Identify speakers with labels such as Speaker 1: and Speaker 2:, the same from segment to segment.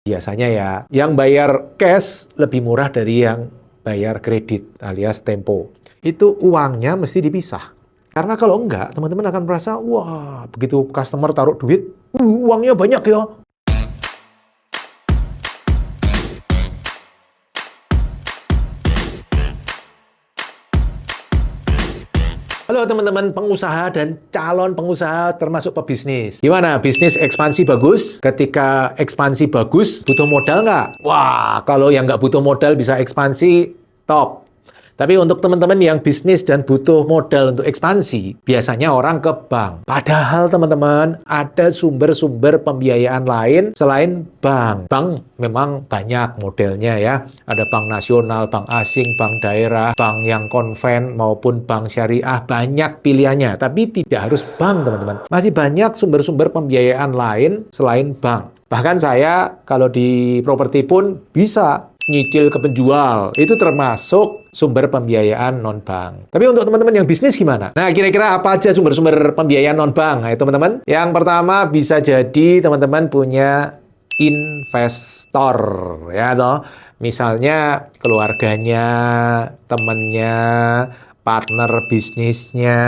Speaker 1: Biasanya ya, yang bayar cash lebih murah dari yang bayar kredit alias tempo. Itu uangnya mesti dipisah. Karena kalau enggak, teman-teman akan merasa, wah, begitu customer taruh duit, uangnya banyak ya. Halo teman-teman pengusaha dan calon pengusaha termasuk pebisnis. Gimana? Bisnis ekspansi bagus? Ketika ekspansi bagus, butuh modal nggak? Wah, kalau yang nggak butuh modal bisa ekspansi, top. Tapi untuk teman-teman yang bisnis dan butuh modal untuk ekspansi, biasanya orang ke bank. Padahal teman-teman, ada sumber-sumber pembiayaan lain selain bank. Bank memang banyak modelnya ya. Ada bank nasional, bank asing, bank daerah, bank yang konven maupun bank syariah. Banyak pilihannya, tapi tidak harus bank teman-teman. Masih banyak sumber-sumber pembiayaan lain selain bank. Bahkan saya kalau di properti pun bisa nyicil ke penjual. Itu termasuk sumber pembiayaan non-bank. Tapi untuk teman-teman yang bisnis gimana? Nah, kira-kira apa aja sumber-sumber pembiayaan non-bank? Ayo teman-teman. Yang pertama bisa jadi teman-teman punya investor, ya toh. Misalnya keluarganya, temannya, partner bisnisnya,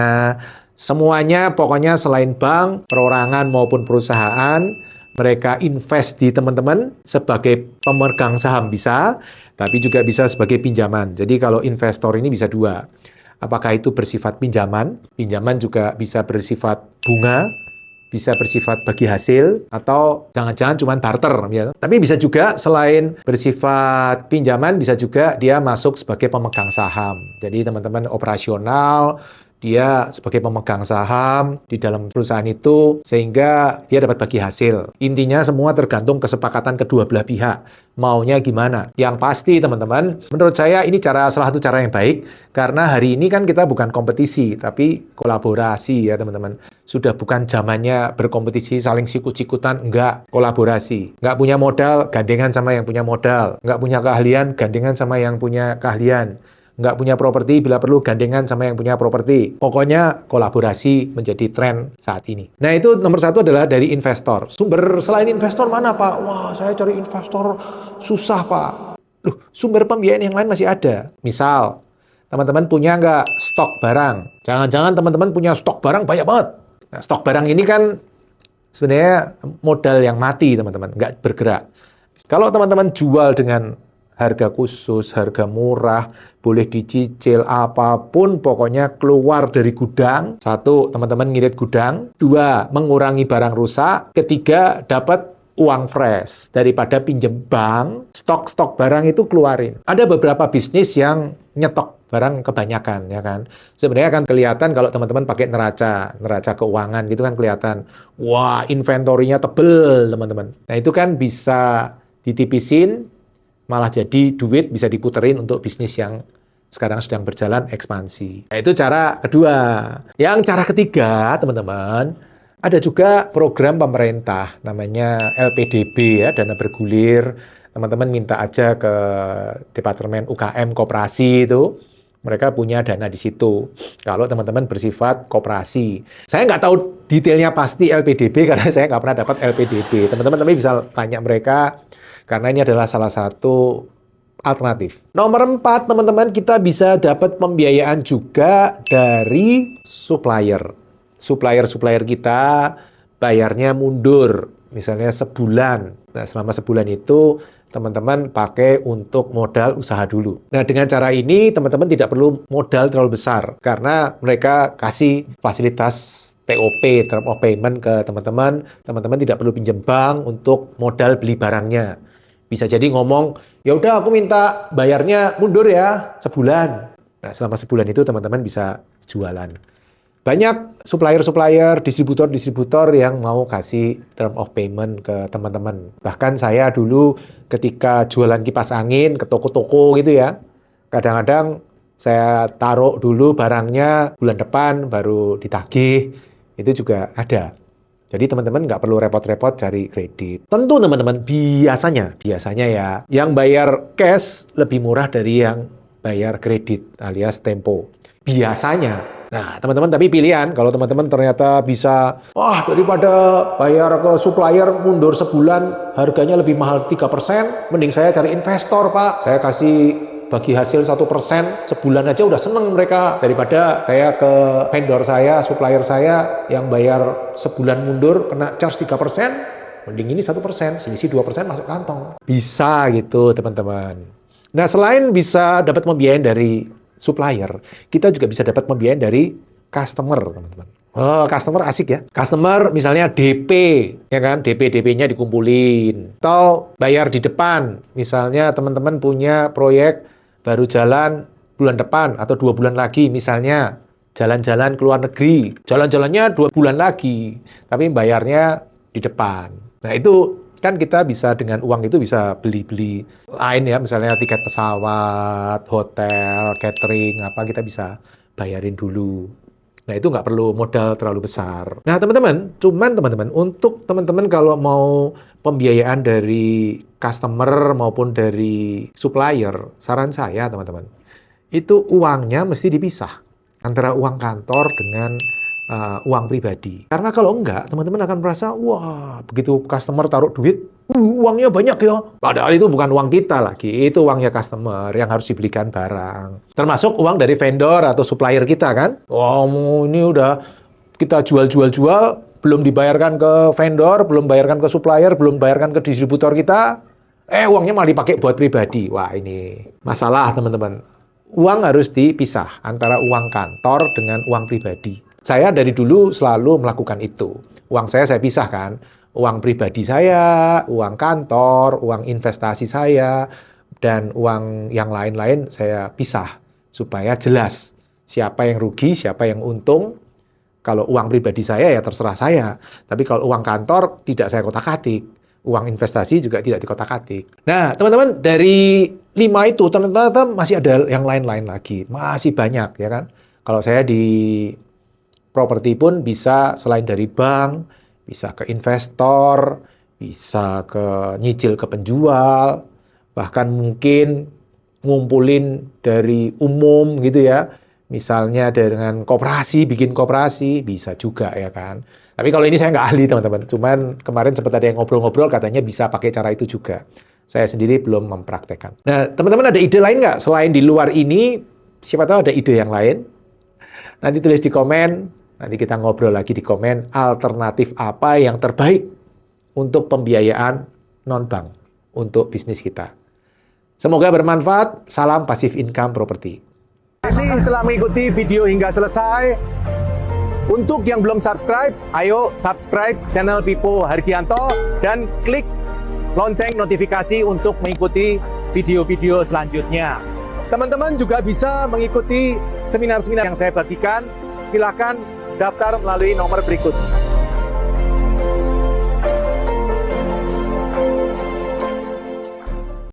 Speaker 1: semuanya pokoknya selain bank, perorangan maupun perusahaan, mereka invest di teman-teman sebagai pemegang saham bisa, tapi juga bisa sebagai pinjaman. Jadi kalau investor ini bisa dua. Apakah itu bersifat pinjaman? Pinjaman juga bisa bersifat bunga, bisa bersifat bagi hasil, atau jangan-jangan cuma barter. Ya. Tapi bisa juga selain bersifat pinjaman, bisa juga dia masuk sebagai pemegang saham. Jadi teman-teman operasional, dia sebagai pemegang saham di dalam perusahaan itu sehingga dia dapat bagi hasil. Intinya semua tergantung kesepakatan kedua belah pihak. Maunya gimana? Yang pasti teman-teman, menurut saya ini salah satu cara yang baik karena hari ini kan kita bukan kompetisi tapi kolaborasi ya teman-teman. Sudah bukan zamannya berkompetisi saling sikut-sikutan, enggak, kolaborasi. Enggak punya modal, gandengan sama yang punya modal. Enggak punya keahlian, gandengan sama yang punya keahlian. Nggak punya properti, bila perlu gandengan sama yang punya properti. Pokoknya kolaborasi menjadi tren saat ini. Nah itu nomor satu adalah dari investor. Sumber selain investor mana Pak? Wah saya cari investor susah Pak. Loh, sumber pembiayaan yang lain masih ada. Misal, teman-teman punya nggak stok barang? Jangan-jangan teman-teman punya stok barang banyak banget. Nah, stok barang ini kan sebenarnya modal yang mati teman-teman, nggak bergerak. Kalau teman-teman jual dengan harga khusus, harga murah, boleh dicicil, apapun pokoknya keluar dari gudang. Satu, teman-teman ngirit gudang. Dua, mengurangi barang rusak. Ketiga, dapat uang fresh. Daripada pinjem bank, stok-stok barang itu keluarin. Ada beberapa bisnis yang nyetok barang kebanyakan, ya kan. Sebenarnya kan kelihatan kalau teman-teman pakai neraca keuangan gitu kan kelihatan. Wah, inventorinya tebel, teman-teman. Nah, itu kan bisa ditipisin, malah jadi duit bisa diputerin untuk bisnis yang sekarang sedang berjalan ekspansi. Nah, itu cara kedua. Yang cara ketiga, teman-teman, ada juga program pemerintah, namanya LPDB ya, dana bergulir. Teman-teman minta aja ke Departemen UKM Koperasi itu, mereka punya dana di situ. Kalau teman-teman bersifat koperasi. Saya nggak tahu detailnya pasti LPDB, karena saya nggak pernah dapat LPDB. Teman-teman tapi bisa tanya mereka, karena ini adalah salah satu alternatif. Nomor 4, teman-teman, kita bisa dapat pembiayaan juga dari supplier. Supplier-supplier kita bayarnya mundur, misalnya sebulan. Nah, selama sebulan itu teman-teman pakai untuk modal usaha dulu. Nah, dengan cara ini teman-teman tidak perlu modal terlalu besar karena mereka kasih fasilitas TOP, term of payment ke teman-teman. Teman-teman tidak perlu pinjam bank untuk modal beli barangnya. Bisa jadi ngomong, ya udah aku minta bayarnya mundur ya sebulan. Nah, selama sebulan itu teman-teman bisa jualan. Banyak supplier-supplier, distributor-distributor yang mau kasih term of payment ke teman-teman. Bahkan saya dulu ketika jualan kipas angin ke toko-toko gitu ya, kadang-kadang saya taruh dulu barangnya bulan depan baru ditagih, itu juga ada. Jadi teman-teman nggak perlu repot-repot cari kredit. Tentu teman-teman, biasanya ya, yang bayar cash lebih murah dari yang bayar kredit alias tempo. Biasanya. Nah, teman-teman, tapi pilihan, kalau teman-teman ternyata bisa, wah daripada bayar ke supplier mundur sebulan, harganya lebih mahal 3%, mending saya cari investor, Pak. Saya kasih bagi hasil 1%, sebulan aja udah seneng mereka. Daripada saya ke vendor saya, supplier saya, yang bayar sebulan mundur, kena charge 3%, mending ini 1%, selisih 2% masuk kantong. Bisa gitu, teman-teman. Nah, selain bisa dapat pembiayaan dari supplier, kita juga bisa dapat pembiayaan dari customer, teman-teman. Oh, customer asik ya. Customer misalnya DP, ya kan? DP-nya dikumpulin. Atau bayar di depan. Misalnya teman-teman punya proyek baru jalan bulan depan atau 2 bulan lagi, misalnya jalan-jalan ke luar negeri. Jalan-jalannya 2 bulan lagi, tapi bayarnya di depan. Nah, itu kan kita bisa dengan uang itu bisa beli-beli lain ya, misalnya tiket pesawat, hotel, catering, apa kita bisa bayarin dulu. Nah, itu nggak perlu modal terlalu besar. Nah, teman-teman, untuk teman-teman kalau mau pembiayaan dari customer maupun dari supplier, saran saya, teman-teman, itu uangnya mesti dipisah antara uang kantor dengan uang pribadi. Karena kalau enggak, teman-teman akan merasa, wah, begitu customer taruh duit, uangnya banyak ya. Padahal itu bukan uang kita lagi, itu uangnya customer yang harus dibelikan barang. Termasuk uang dari vendor atau supplier kita kan. Wah, ini udah kita jual-jual, belum dibayarkan ke vendor, belum bayarkan ke supplier, belum bayarkan ke distributor kita, uangnya malah dipakai buat pribadi. Wah, ini masalah, teman-teman. Uang harus dipisah antara uang kantor dengan uang pribadi. Saya dari dulu selalu melakukan itu. Uang saya pisahkan. Uang pribadi saya, uang kantor, uang investasi saya, dan uang yang lain-lain saya pisah. Supaya jelas siapa yang rugi, siapa yang untung. Kalau uang pribadi saya ya terserah saya. Tapi kalau uang kantor tidak saya kotak-katik. Uang investasi juga tidak dikotak-katik. Nah, teman-teman, dari 5 itu ternyata masih ada yang lain-lain lagi. Masih banyak, ya kan? Kalau saya di properti pun bisa selain dari bank, bisa ke investor, bisa ke nyicil ke penjual, bahkan mungkin ngumpulin dari umum gitu ya. Misalnya dengan koperasi, bikin koperasi, bisa juga ya kan. Tapi kalau ini saya nggak ahli, teman-teman. Cuman kemarin sempat ada yang ngobrol-ngobrol, katanya bisa pakai cara itu juga. Saya sendiri belum mempraktekkan. Nah, teman-teman ada ide lain nggak? Selain di luar ini, siapa tahu ada ide yang lain. Nanti tulis di komen. Nanti kita ngobrol lagi di komen, alternatif apa yang terbaik untuk pembiayaan non-bank untuk bisnis kita. Semoga bermanfaat. Salam Passive Income Property.
Speaker 2: Terima kasih telah mengikuti video hingga selesai. Untuk yang belum subscribe, ayo subscribe channel Pipo Hargianto dan klik lonceng notifikasi untuk mengikuti video-video selanjutnya. Teman-teman juga bisa mengikuti seminar-seminar yang saya bagikan. Silakan daftar melalui nomor berikut.